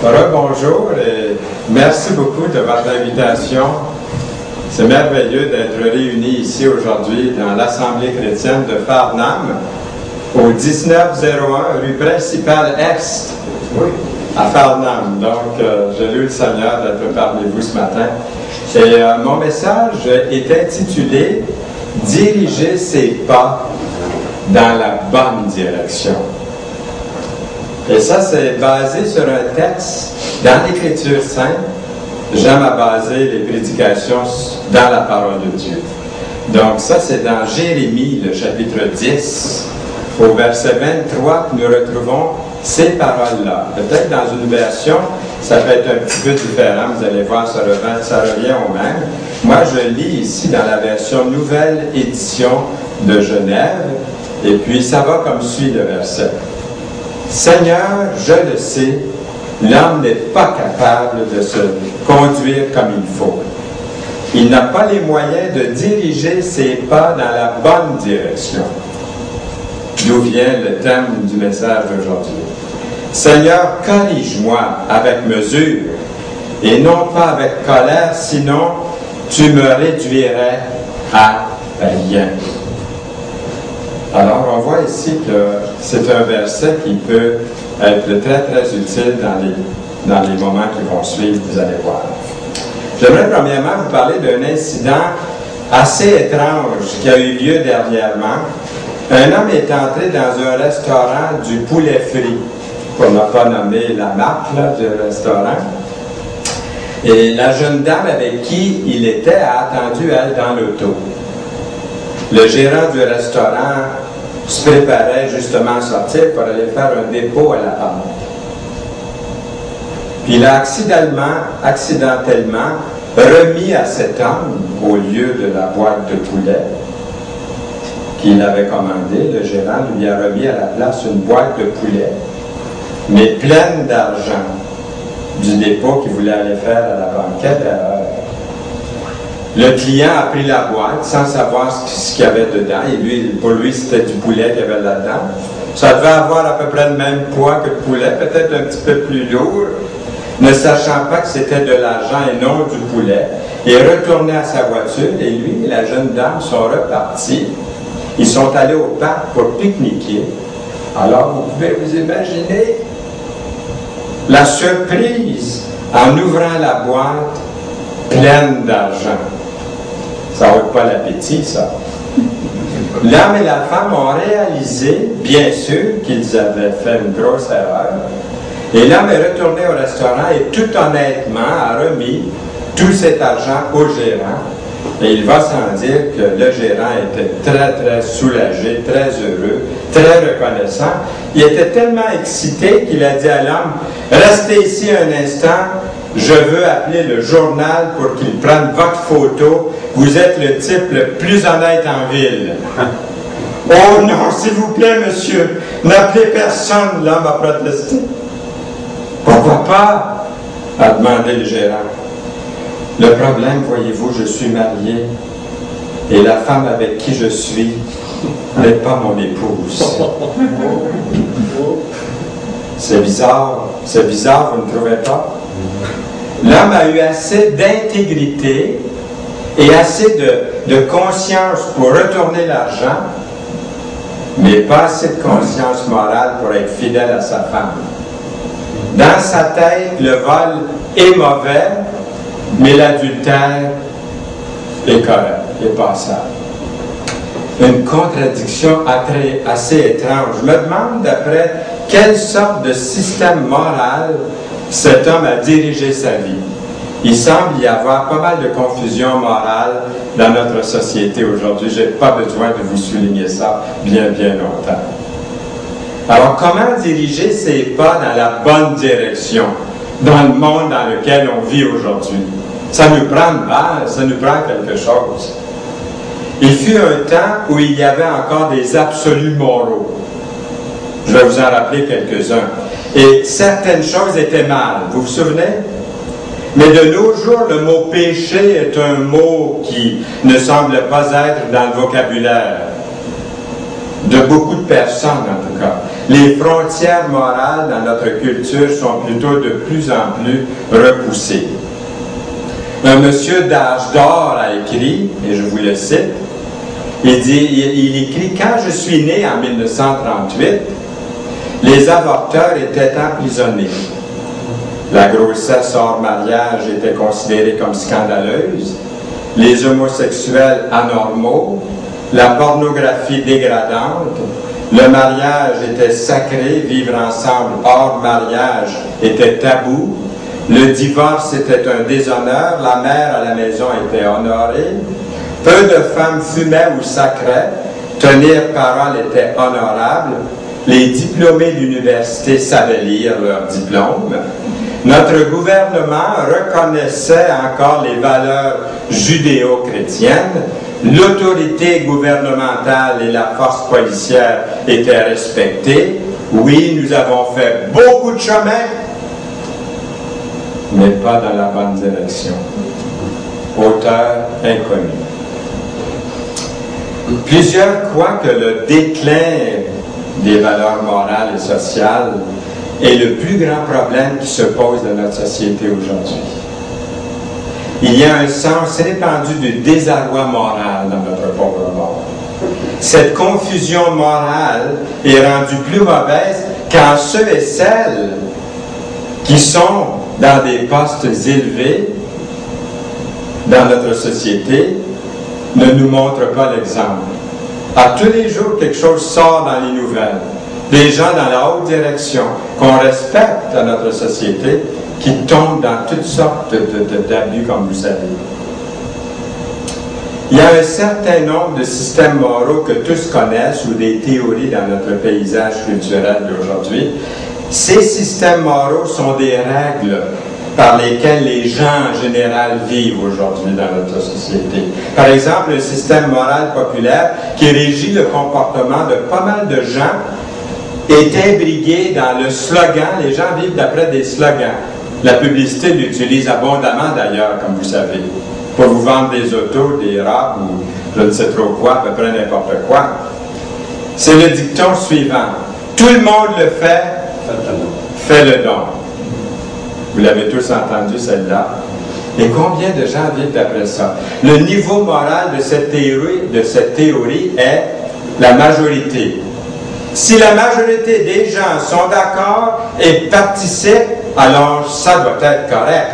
Rebonjour et merci beaucoup de votre invitation. C'est merveilleux d'être réunis ici aujourd'hui dans l'Assemblée chrétienne de Farnham, au 1901 rue principale Est, à Farnham. Donc, j'ai lu le Seigneur d'être parmi vous ce matin. Et mon message est intitulé « Diriger ses pas dans la bonne direction ». Et ça, c'est basé sur un texte dans l'Écriture sainte. J'aime à baser les prédications dans la parole de Dieu. Donc ça, c'est dans Jérémie, le chapitre 10, au verset 23, que nous retrouvons ces paroles-là. Peut-être dans une version, ça peut être un petit peu différent. Vous allez voir, ça revient au même. Moi, je lis ici dans la version Nouvelle Édition de Genève. Et puis, ça va comme suit le verset. Seigneur, je le sais, l'homme n'est pas capable de se conduire comme il faut. Il n'a pas les moyens de diriger ses pas dans la bonne direction. D'où vient le thème du message d'aujourd'hui. Seigneur, corrige-moi avec mesure et non pas avec colère, sinon tu me réduirais à rien. Alors, on voit ici que c'est un verset qui peut être très, très utile dans les moments qui vont suivre, vous allez voir. J'aimerais premièrement vous parler d'un incident assez étrange qui a eu lieu dernièrement. Un homme est entré dans un restaurant du poulet frit, pour ne pas nommer la marque là, du restaurant. Et la jeune dame avec qui il était a attendu, elle, dans l'auto. Le gérant du restaurant se préparait justement à sortir pour aller faire un dépôt à la porte. Puis il a accidentellement remis à cet homme, au lieu de la boîte de poulet qu'il avait commandée, le gérant lui a remis à la place une boîte de poulet, mais pleine d'argent, du dépôt qu'il voulait aller faire à la banquette. Le client a pris la boîte sans savoir ce qu'il y avait dedans. Et pour lui, c'était du poulet qu'il y avait là-dedans. Ça devait avoir à peu près le même poids que le poulet, peut-être un petit peu plus lourd. Ne sachant pas que c'était de l'argent et non du poulet. Il est retourné à sa voiture et lui et la jeune dame sont repartis. Ils sont allés au parc pour pique-niquer. Alors, vous pouvez vous imaginer la surprise en ouvrant la boîte pleine d'argent. Ça n'ôte pas l'appétit, ça. L'homme et la femme ont réalisé, bien sûr, qu'ils avaient fait une grosse erreur. Et l'homme est retourné au restaurant et tout honnêtement a remis tout cet argent au gérant. Et il va sans dire que le gérant était très, très soulagé, très heureux, très reconnaissant. Il était tellement excité qu'il a dit à l'homme, « Restez ici un instant, je veux appeler le journal pour qu'il prenne votre photo. Vous êtes le type le plus honnête en ville. » « Oh non, s'il vous plaît, monsieur, n'appelez personne, l'homme a protesté. « Pourquoi pas? » a demandé le gérant. « Le problème, voyez-vous, je suis marié et la femme avec qui je suis n'est pas mon épouse. » C'est bizarre, vous ne trouvez pas? L'homme a eu assez d'intégrité et assez de conscience pour retourner l'argent, mais pas assez de conscience morale pour être fidèle à sa femme. Dans sa tête, le vol est mauvais, mais l'adultère est correct, est passable. Une contradiction assez étrange. Je me demande d'après quelle sorte de système moral cet homme a dirigé sa vie. Il semble y avoir pas mal de confusion morale dans notre société aujourd'hui. Je n'ai pas besoin de vous souligner ça bien, bien longtemps. Alors, comment diriger ses pas dans la bonne direction, dans le monde dans lequel on vit aujourd'hui? Ça nous prend une base, ça nous prend quelque chose. Il fut un temps où il y avait encore des absolus moraux. Je vais vous en rappeler quelques-uns. Et certaines choses étaient mal. Vous vous souvenez? Mais de nos jours, le mot péché est un mot qui ne semble pas être dans le vocabulaire de beaucoup de personnes, en tout cas. Les frontières morales dans notre culture sont plutôt de plus en plus repoussées. Un monsieur d'âge d'or a écrit, et je vous le cite, il écrit « Quand je suis né en 1938, les avorteurs étaient emprisonnés. La grossesse hors mariage était considérée comme scandaleuse, les homosexuels anormaux, la pornographie dégradante, le mariage était sacré, vivre ensemble hors mariage était tabou, le divorce était un déshonneur, la mère à la maison était honorée, peu de femmes fumaient ou sacraient, tenir parole était honorable, les diplômés d'université savaient lire leurs diplômes. Notre gouvernement reconnaissait encore les valeurs judéo-chrétiennes, l'autorité gouvernementale et la force policière étaient respectées. Oui, nous avons fait beaucoup de chemin, mais pas dans la bonne direction. Auteur inconnu. Plusieurs croient que le déclin des valeurs morales et sociales est le plus grand problème qui se pose dans notre société aujourd'hui. Il y a un sens répandu du désarroi moral dans notre pauvre monde. Cette confusion morale est rendue plus mauvaise quand ceux et celles qui sont dans des postes élevés dans notre société ne nous montrent pas l'exemple. À tous les jours, quelque chose sort dans les nouvelles. Des gens dans la haute direction qu'on respecte dans notre société qui tombent dans toutes sortes d'abus, comme vous savez. Il y a un certain nombre de systèmes moraux que tous connaissent ou des théories dans notre paysage culturel d'aujourd'hui. Ces systèmes moraux sont des règles par lesquelles les gens en général vivent aujourd'hui dans notre société. Par exemple, le système moral populaire qui régit le comportement de pas mal de gens est imbriqué dans le slogan. Les gens vivent d'après des slogans. La publicité l'utilise abondamment d'ailleurs, comme vous savez, pour vous vendre des autos, des robes ou je ne sais trop quoi, à peu près n'importe quoi. C'est le dicton suivant. Tout le monde le fait, fais le don. Vous l'avez tous entendu, celle-là. Et combien de gens vivent d'après ça? Le niveau moral de cette théorie est la majorité. Si la majorité des gens sont d'accord et participent, alors ça doit être correct,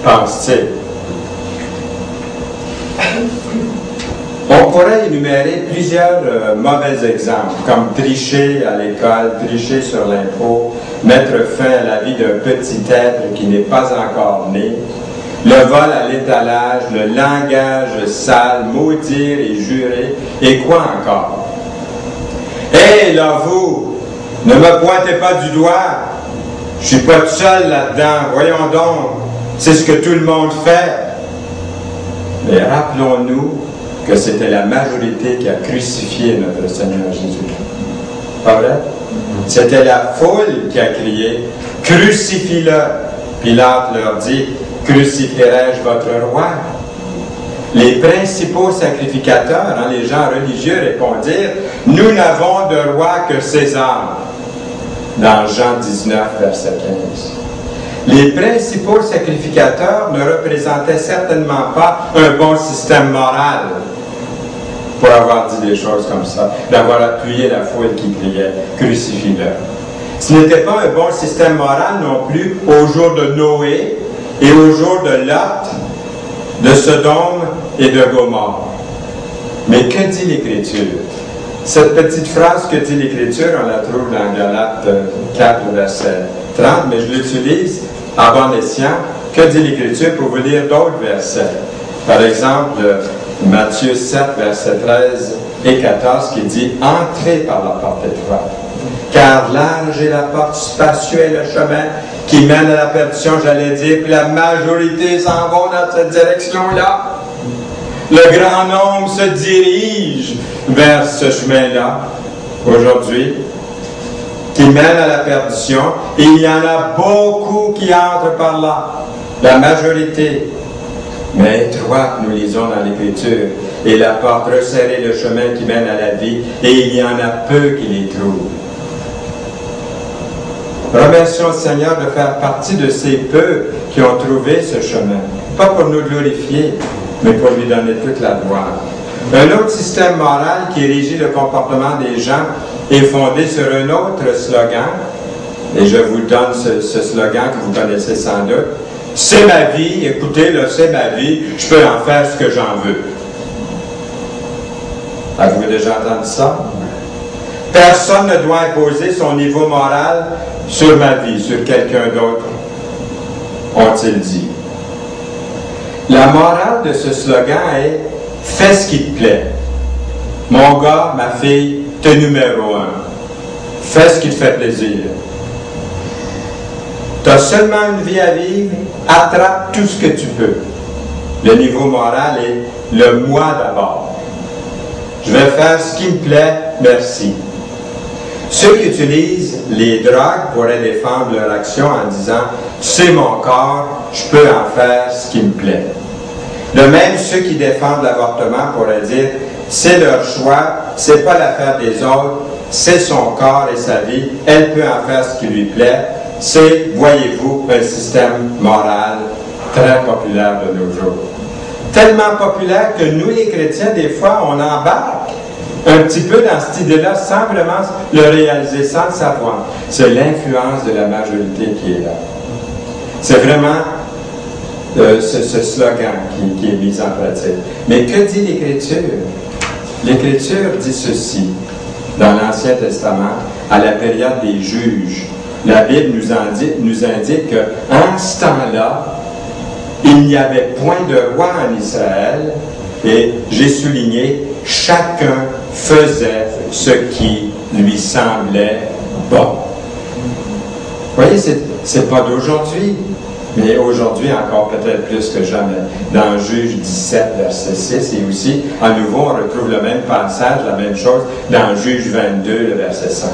pense-t-il. On pourrait énumérer plusieurs mauvais exemples, comme tricher à l'école, tricher sur l'impôt, mettre fin à la vie d'un petit être qui n'est pas encore né, le vol à l'étalage, le langage sale, maudire et jurer, et quoi encore? Hé, là, vous, ne me pointez pas du doigt, je suis pas tout seul là-dedans, voyons donc, c'est ce que tout le monde fait. Mais rappelons-nous que c'était la majorité qui a crucifié notre Seigneur Jésus-Christ. Pas vrai? C'était la foule qui a crié « Crucifie-le ». Pilate leur dit « Crucifierai-je votre roi ?» Les principaux sacrificateurs, les gens religieux, répondirent « Nous n'avons de roi que César » dans Jean 19, verset 15. Les principaux sacrificateurs ne représentaient certainement pas un bon système moral pour avoir dit des choses comme ça, d'avoir appuyé la foule qui criait « Crucifie-le ». Ce n'était pas un bon système moral non plus au jour de Noé et au jour de Lot, de Sodome et de Gomorrhe. Mais que dit l'Écriture? Cette petite phrase que dit l'Écriture, on la trouve dans Galates 4, verset 30, mais je l'utilise à bon escient. Que dit l'Écriture pour vous lire d'autres versets? Par exemple, Matthieu 7, verset 13 et 14, qui dit « Entrez par la porte étroite, car large est la porte, spacieux est le chemin qui mène à la perdition, j'allais dire, puis la majorité s'en vont dans cette direction-là. Le grand nombre se dirige vers ce chemin-là, aujourd'hui, qui mène à la perdition, et il y en a beaucoup qui entrent par là, la majorité. Mais étroite, nous lisons dans l'Écriture, et la porte resserrée, le chemin qui mène à la vie, et il y en a peu qui les trouvent. Remercions le Seigneur de faire partie de ces peu qui ont trouvé ce chemin. Pas pour nous glorifier, mais pour lui donner toute la gloire. Un autre système moral qui régit le comportement des gens est fondé sur un autre slogan, et je vous donne ce slogan que vous connaissez sans doute. C'est ma vie, écoutez, là, c'est ma vie, je peux en faire ce que j'en veux. Avez-vous déjà entendu ça? Personne ne doit imposer son niveau moral sur ma vie, sur quelqu'un d'autre, ont-ils dit. La morale de ce slogan est « Fais ce qui te plaît. Mon gars, ma fille, t'es numéro 1. Fais ce qui te fait plaisir. Tu as seulement une vie à vivre, attrape tout ce que tu peux. » Le niveau moral est le moi d'abord. Je vais faire ce qui me plaît, merci. Ceux qui utilisent les drogues pourraient défendre leur action en disant « C'est mon corps, je peux en faire ce qui me plaît. » De même, ceux qui défendent l'avortement pourraient dire « C'est leur choix, c'est pas l'affaire des autres, c'est son corps et sa vie, elle peut en faire ce qui lui plaît. » C'est, voyez-vous, un système moral très populaire de nos jours. Tellement populaire que nous, les chrétiens, des fois, on embarque un petit peu dans cette idée-là sans vraiment le réaliser, sans le savoir. C'est l'influence de la majorité qui est là. C'est vraiment ce slogan qui est mis en pratique. Mais que dit l'Écriture? L'Écriture dit ceci dans l'Ancien Testament, à la période des juges. La Bible nous indique qu'en ce temps-là, il n'y avait point de roi en Israël, et j'ai souligné, chacun faisait ce qui lui semblait bon. Vous voyez, c'est pas d'aujourd'hui, mais aujourd'hui encore peut-être plus que jamais. Dans Juge 17, verset 6, et aussi, à nouveau, on retrouve le même passage, la même chose, dans Juge 22, le verset 5.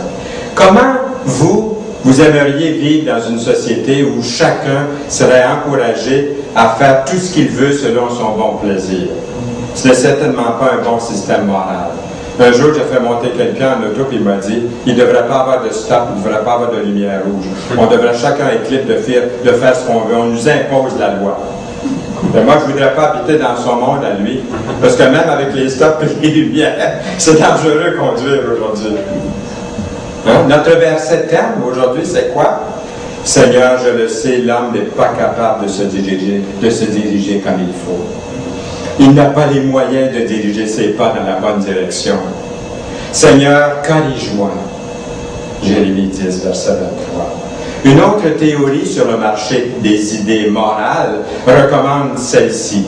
Comment vous aimeriez vivre dans une société où chacun serait encouragé à faire tout ce qu'il veut selon son bon plaisir? Ce n'est certainement pas un bon système moral. Un jour, j'ai fait monter quelqu'un en auto et il m'a dit il ne devrait pas avoir de stop, il ne devrait pas avoir de lumière rouge. On devrait chacun être libre de faire ce qu'on veut. On nous impose la loi. Mais moi, je ne voudrais pas habiter dans son monde à lui. Parce que même avec les stops et les lumières, c'est dangereux de conduire aujourd'hui. Hein? Notre verset thème aujourd'hui, c'est quoi? Seigneur, je le sais, l'homme n'est pas capable de se diriger comme il faut. Il n'a pas les moyens de diriger ses pas dans la bonne direction. Seigneur, corrige-moi. Jérémie 10, verset 23. Une autre théorie sur le marché des idées morales recommande celle-ci.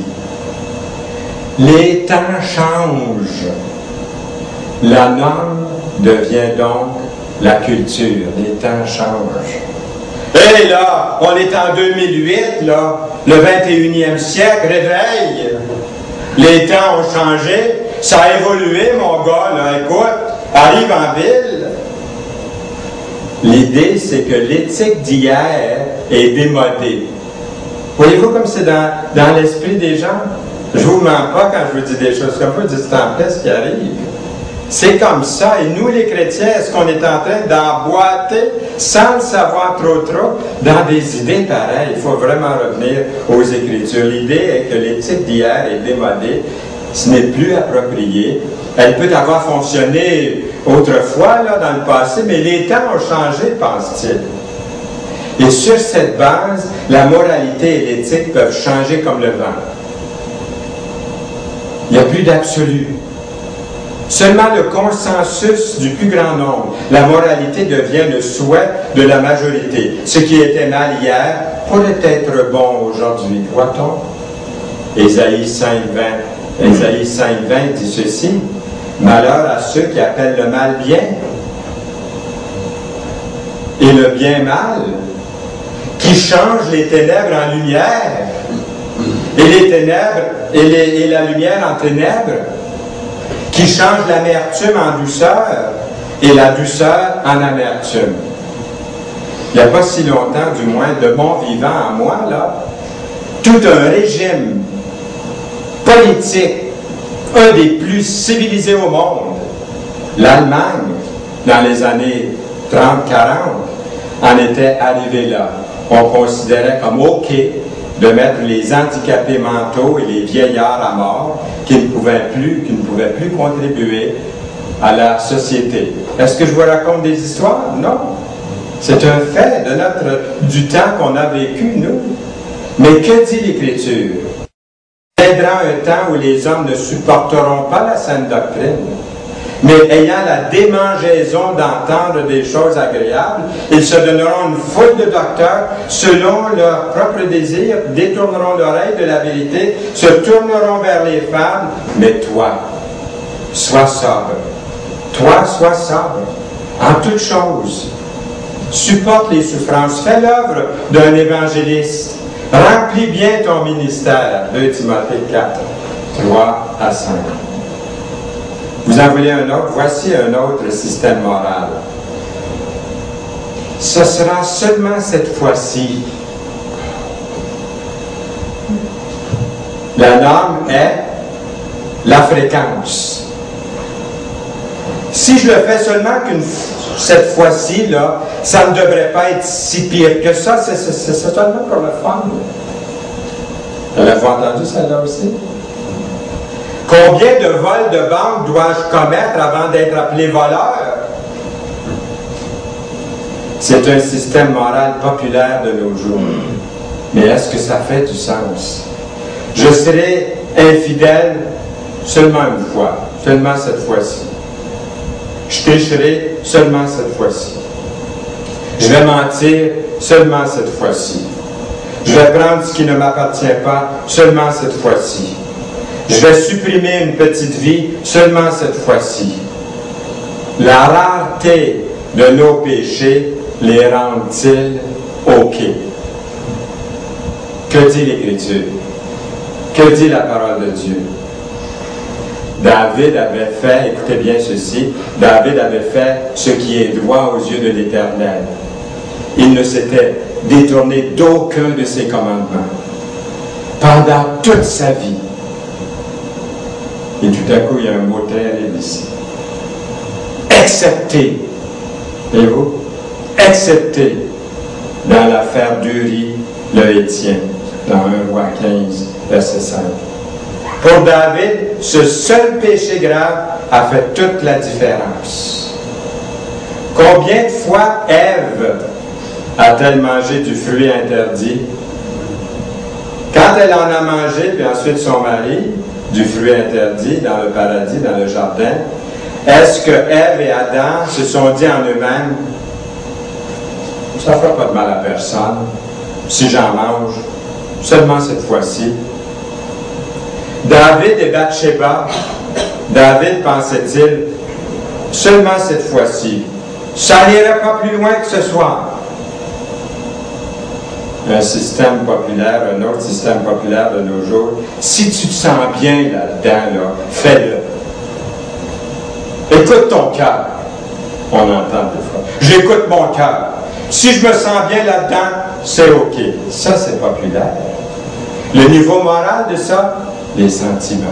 Les temps changent. La norme devient donc la culture. Les temps changent. Hé là, on est en 2008, là, le 21e siècle, réveille. Les temps ont changé, ça a évolué, mon gars, là, écoute, arrive en ville. L'idée, c'est que l'éthique d'hier est démodée. Voyez-vous comme c'est dans l'esprit des gens? Je vous mens pas quand je vous dis des choses comme ça, je dis c'est en fait ce qui arrive. C'est comme ça. Et nous, les chrétiens, est-ce qu'on est en train d'emboîter, sans le savoir trop, dans des idées pareilles? Il faut vraiment revenir aux Écritures. L'idée est que l'éthique d'hier est démodée. Ce n'est plus approprié. Elle peut avoir fonctionné autrefois, là, dans le passé, mais les temps ont changé, pense-t-il. Et sur cette base, la moralité et l'éthique peuvent changer comme le vent. Il n'y a plus d'absolu. Seulement le consensus du plus grand nombre. La moralité devient le souhait de la majorité. Ce qui était mal hier pourrait être bon aujourd'hui, croit-on? Ésaïe 5.20 dit ceci. Malheur à ceux qui appellent le mal bien et le bien mal, qui changent les ténèbres en lumière et les ténèbres et la lumière en ténèbres, qui change l'amertume en douceur et la douceur en amertume. Il n'y a pas si longtemps, du moins, de mon vivant à moi, là, tout un régime politique, un des plus civilisés au monde, l'Allemagne, dans les années 30-40, en était arrivé là. On considérait comme OK de mettre les handicapés mentaux et les vieillards à mort qui ne pouvaient plus contribuer à la société. Est-ce que je vous raconte des histoires? Non. C'est un fait du temps qu'on a vécu, nous. Mais que dit l'Écriture? Viendra un temps où les hommes ne supporteront pas la saine doctrine, mais ayant la démangeaison d'entendre des choses agréables, ils se donneront une foule de docteurs selon leur propre désir, détourneront l'oreille de la vérité, se tourneront vers les femmes. Mais toi, sois sobre. Toi, sois sobre en toutes choses. Supporte les souffrances. Fais l'œuvre d'un évangéliste. Remplis bien ton ministère. 2 Timothée 4, 3 à 5. Vous en voulez un autre? Voici un autre système moral. Ce sera seulement cette fois-ci. La norme est la fréquence. Si je le fais seulement cette fois-ci, là, ça ne devrait pas être si pire que ça. C'est seulement pour le fun. Avez-vous entendu celle-là aussi? Combien de vols de banque dois-je commettre avant d'être appelé voleur? C'est un système moral populaire de nos jours. Mais est-ce que ça fait du sens? Je serai infidèle seulement une fois, seulement cette fois-ci. Je tricherai seulement cette fois-ci. Je vais mentir seulement cette fois-ci. Je vais prendre ce qui ne m'appartient pas seulement cette fois-ci. Je vais supprimer une petite vie seulement cette fois-ci. La rareté de nos péchés les rend-ils OK? Que dit l'Écriture? Que dit la parole de Dieu? David avait fait, écoutez bien ceci, David avait fait ce qui est droit aux yeux de l'Éternel. Il ne s'était détourné d'aucun de ses commandements pendant toute sa vie. Et tout à coup, il y a un mot terrible ici. Excepté, voyez-vous, excepté dans l'affaire d'Uri le Héthien, dans 1 Roi 15, verset 5. Pour David, ce seul péché grave a fait toute la différence. Combien de fois Ève a-t-elle mangé du fruit interdit? Quand elle en a mangé, puis ensuite son mari, du fruit interdit dans le paradis, dans le jardin, est-ce que Ève et Adam se sont dit en eux-mêmes, ça ne fera pas de mal à personne si j'en mange, seulement cette fois-ci? David et Bathsheba, David pensait-il, seulement cette fois-ci, ça n'irait pas plus loin que ce soir. Un système populaire, un autre système populaire de nos jours, si tu te sens bien là-dedans, là, fais-le. Écoute ton cœur. On entend des fois. J'écoute mon cœur. Si je me sens bien là-dedans, c'est OK. Ça, c'est populaire. Le niveau moral de ça, les sentiments.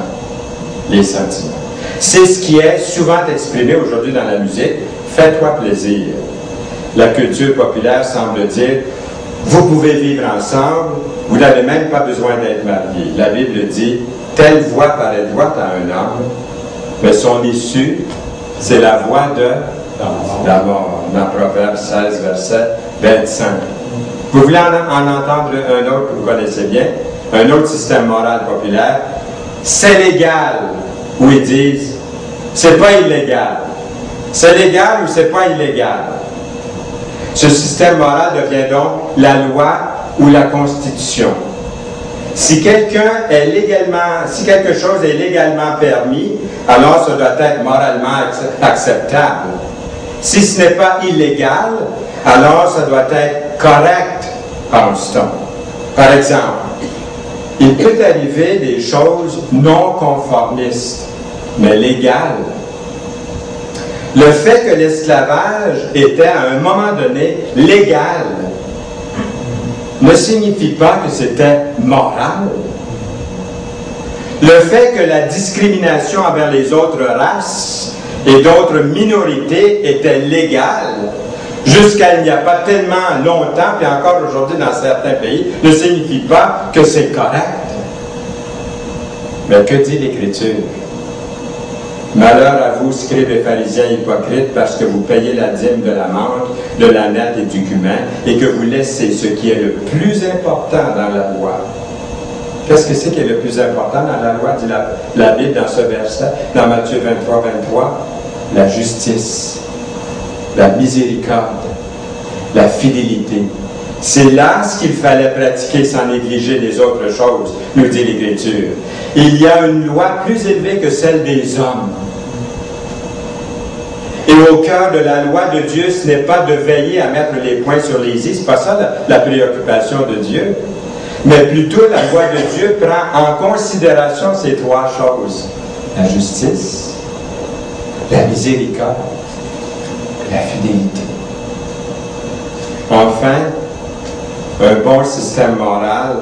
Les sentiments. C'est ce qui est souvent exprimé aujourd'hui dans la musique. Fais-toi plaisir. La culture populaire semble dire, vous pouvez vivre ensemble, vous n'avez même pas besoin d'être mariés. La Bible dit, telle voie paraît droite à un homme, mais son issue, c'est la voie de la mort. Dans Proverbe 16, verset 25. Vous voulez en entendre un autre que vous connaissez bien? Un autre système moral populaire, c'est légal, où ils disent, c'est pas illégal. C'est légal ou c'est pas illégal? Ce système moral devient donc la loi ou la Constitution. Si quelque chose est légalement permis, alors ça doit être moralement acceptable. Si ce n'est pas illégal, alors ça doit être correct, pense-t-on. Par exemple, il peut arriver des choses non conformistes, mais légales. Le fait que l'esclavage était à un moment donné légal ne signifie pas que c'était moral. Le fait que la discrimination envers les autres races et d'autres minorités était légale, jusqu'à il n'y a pas tellement longtemps, puis encore aujourd'hui dans certains pays, ne signifie pas que c'est correct. Mais que dit l'Écriture? Malheur à vous, scribes et pharisiens hypocrites, parce que vous payez la dîme de la menthe, de la nette et du cumin, et que vous laissez ce qui est le plus important dans la loi. Qu'est-ce que c'est qui est le plus important dans la loi, dit la Bible dans ce verset, dans Matthieu 23, 23? La justice, la miséricorde, la fidélité. C'est là ce qu'il fallait pratiquer sans négliger les autres choses, nous dit l'Écriture. Il y a une loi plus élevée que celle des hommes. Et au cœur de la loi de Dieu, ce n'est pas de veiller à mettre les points sur les i, c'est pas ça la préoccupation de Dieu. Mais plutôt, la loi de Dieu prend en considération ces trois choses. La justice, la miséricorde, la fidélité. Enfin, un bon système moral,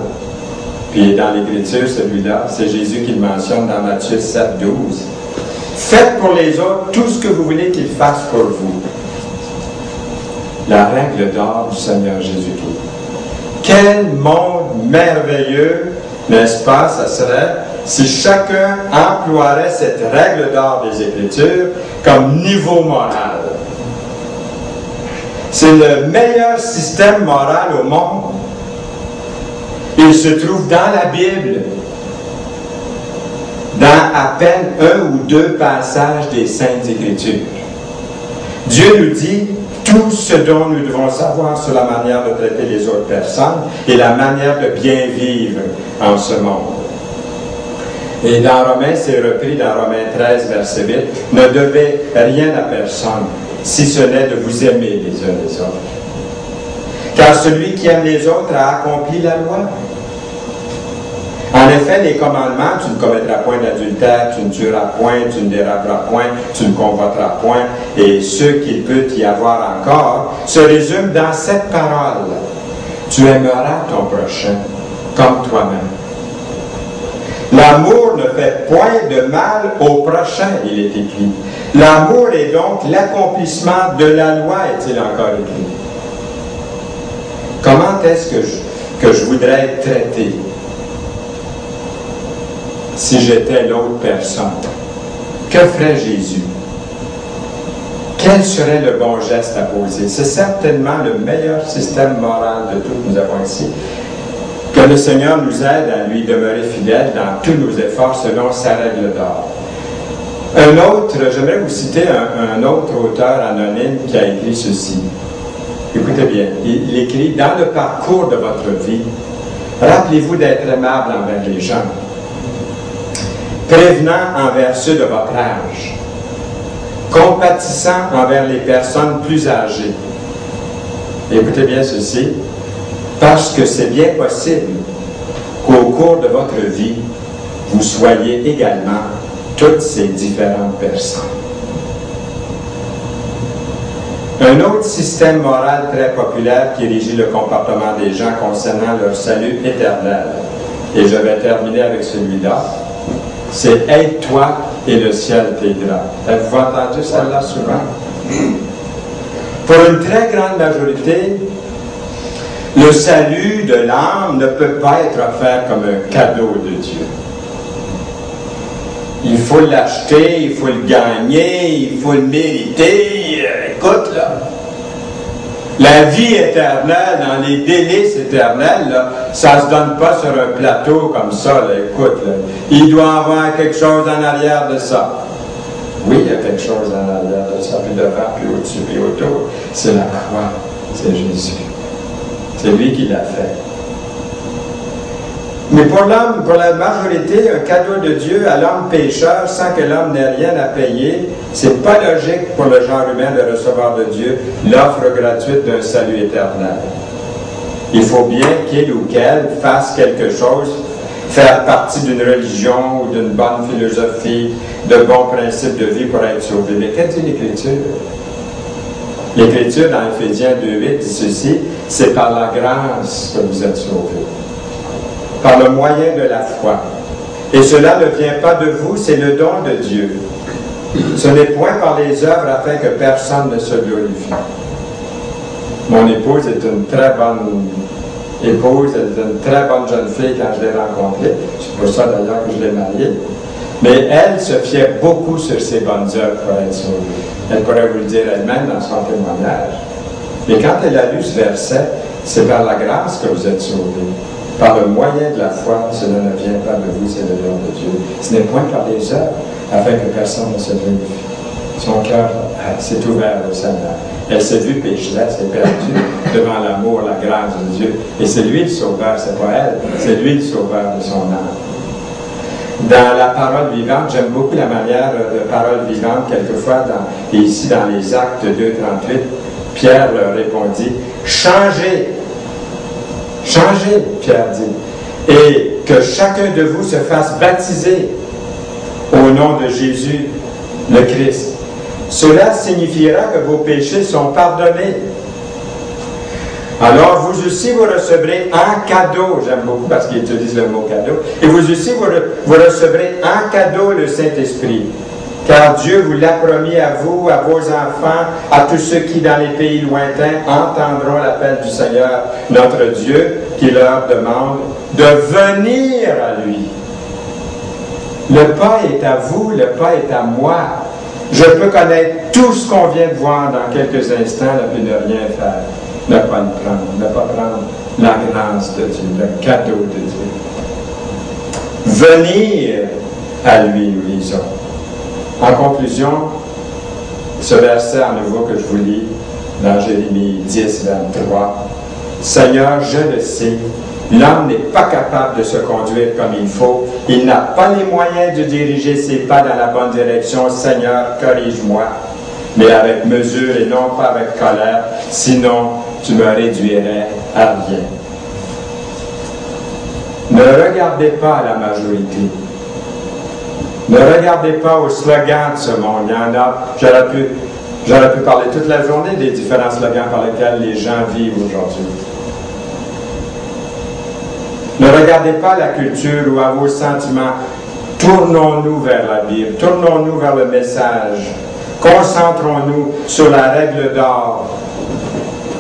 puis dans l'Écriture, celui-là, c'est Jésus qui le mentionne dans Matthieu 7, 12. Faites pour les autres tout ce que vous voulez qu'ils fassent pour vous. La règle d'or du Seigneur Jésus-Christ. Quel monde merveilleux, n'est-ce pas, ça serait si chacun emploierait cette règle d'or des Écritures comme niveau moral. C'est le meilleur système moral au monde. Il se trouve dans la Bible, dans à peine 1 ou 2 passages des Saintes Écritures. Dieu nous dit tout ce dont nous devons savoir sur la manière de traiter les autres personnes et la manière de bien vivre en ce monde. Et dans Romains, c'est repris dans Romains 13, verset 8, « Ne devez rien à personne, si ce n'est de vous aimer les uns les autres. Car celui qui aime les autres a accompli la loi. » En effet, les commandements, tu ne commettras point d'adultère, tu ne tueras point, tu ne déraperas point, tu ne convoiteras point, et ce qu'il peut y avoir encore, se résument dans cette parole. Tu aimeras ton prochain comme toi-même. L'amour ne fait point de mal au prochain, il est écrit. L'amour est donc l'accomplissement de la loi, est-il encore écrit. Comment est-ce que je voudrais être traité si j'étais l'autre personne? Que ferait Jésus? Quel serait le bon geste à poser? C'est certainement le meilleur système moral de tout que nous avons ici. Que le Seigneur nous aide à lui demeurer fidèle dans tous nos efforts selon sa règle d'or. J'aimerais vous citer un autre auteur anonyme qui a écrit ceci. Écoutez bien, il écrit « Dans le parcours de votre vie, rappelez-vous d'être aimable envers les gens, prévenant envers ceux de votre âge, compatissant envers les personnes plus âgées. » Écoutez bien ceci, parce que c'est bien possible qu'au cours de votre vie, vous soyez également toutes ces différentes personnes. Un autre système moral très populaire qui régit le comportement des gens concernant leur salut éternel, et je vais terminer avec celui-là, c'est « Aide-toi et le ciel t'aidera ». Avez-vous entendu celle-là souvent? Pour une très grande majorité, le salut de l'âme ne peut pas être offert comme un cadeau de Dieu. Il faut l'acheter, il faut le gagner, il faut le mériter. Écoute, là, la vie éternelle, dans les délices éternels, là, ça ne se donne pas sur un plateau comme ça. Là, écoute, là, il doit y avoir quelque chose en arrière de ça. Oui, il y a quelque chose en arrière de ça, puis devant, puis au-dessus, puis autour. C'est la croix, c'est Jésus. C'est lui qui l'a fait. Mais pour l'homme, pour la majorité, un cadeau de Dieu à l'homme pécheur sans que l'homme n'ait rien à payer, c'est pas logique pour le genre humain de recevoir de Dieu l'offre gratuite d'un salut éternel. Il faut bien qu'il ou qu'elle fasse quelque chose, faire partie d'une religion ou d'une bonne philosophie, de bons principes de vie pour être sauvé. Mais qu'est-ce que dit l'Écriture? L'Écriture dans Éphésiens 2.8 dit ceci, c'est par la grâce que vous êtes sauvés, par le moyen de la foi. Et cela ne vient pas de vous, c'est le don de Dieu. Ce n'est point par les œuvres afin que personne ne se glorifie. Mon épouse est une très bonne épouse, elle est une très bonne jeune fille quand je l'ai rencontrée. C'est pour ça d'ailleurs que je l'ai mariée. Mais elle se fiait beaucoup sur ses bonnes œuvres pour être sauvée. Elle pourrait vous le dire elle-même dans son témoignage. Mais quand elle a lu ce verset, c'est par la grâce que vous êtes sauvés. Par le moyen de la foi, cela ne vient pas de vous, c'est de l'œuvre de Dieu. Ce n'est point par les œuvres, afin que personne ne se glorifie. Son cœur s'est ouvert au Seigneur. Elle s'est vue pécheresse et perdue devant l'amour, la grâce de Dieu. Et c'est lui le sauveur, c'est pas elle, c'est lui le sauveur de son âme. Dans la parole vivante, j'aime beaucoup la manière de parole vivante, quelquefois, et ici dans les Actes 2:38, Pierre leur répondit, « Changez !» Changez, Pierre dit, et que chacun de vous se fasse baptiser au nom de Jésus, le Christ. Cela signifiera que vos péchés sont pardonnés. Alors, vous aussi, vous recevrez en cadeau, j'aime beaucoup parce qu'il utilise le mot cadeau, et vous aussi, vous recevrez en cadeau le Saint-Esprit. Car Dieu vous l'a promis à vous, à vos enfants, à tous ceux qui, dans les pays lointains, entendront l'appel du Seigneur, notre Dieu, qui leur demande de venir à lui. Le pas est à vous, le pas est à moi. Je peux connaître tout ce qu'on vient de voir dans quelques instants, et ne rien faire. Ne pas le prendre, ne pas prendre la grâce de Dieu, le cadeau de Dieu. Venir à lui, nous lisons. En conclusion, ce verset à nouveau que je vous lis dans Jérémie 10, 23. Seigneur, je le sais, l'homme n'est pas capable de se conduire comme il faut. Il n'a pas les moyens de diriger ses pas dans la bonne direction. Seigneur, corrige-moi, mais avec mesure et non pas avec colère, sinon tu me réduirais à rien. Ne regardez pas à la majorité. Ne regardez pas au slogan de ce monde. Il y en a, j'aurais pu parler toute la journée des différents slogans par lesquels les gens vivent aujourd'hui. Ne regardez pas à la culture ou à vos sentiments. Tournons-nous vers la Bible. Tournons-nous vers le message. Concentrons-nous sur la règle d'or.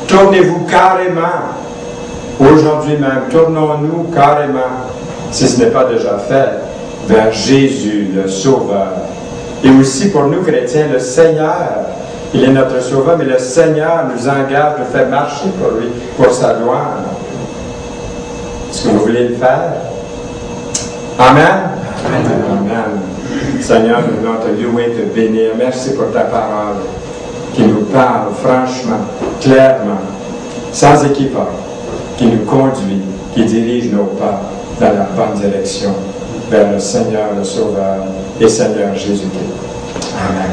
Tournez-vous carrément. Aujourd'hui même, tournons-nous carrément, si ce n'est pas déjà fait, vers Jésus, le Sauveur. Et aussi pour nous chrétiens, le Seigneur. Il est notre Sauveur, mais le Seigneur nous engage, nous fait marcher pour lui, pour sa gloire. Est-ce que vous voulez le faire? Amen? Amen. Amen. Seigneur, nous voulons te louer, te bénir. Merci pour ta parole qui nous parle franchement, clairement, sans équivoque, qui nous conduit, qui dirige nos pas dans la bonne direction, vers le Seigneur, le Sauveur et Seigneur Jésus-Christ. Amen.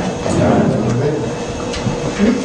Amen.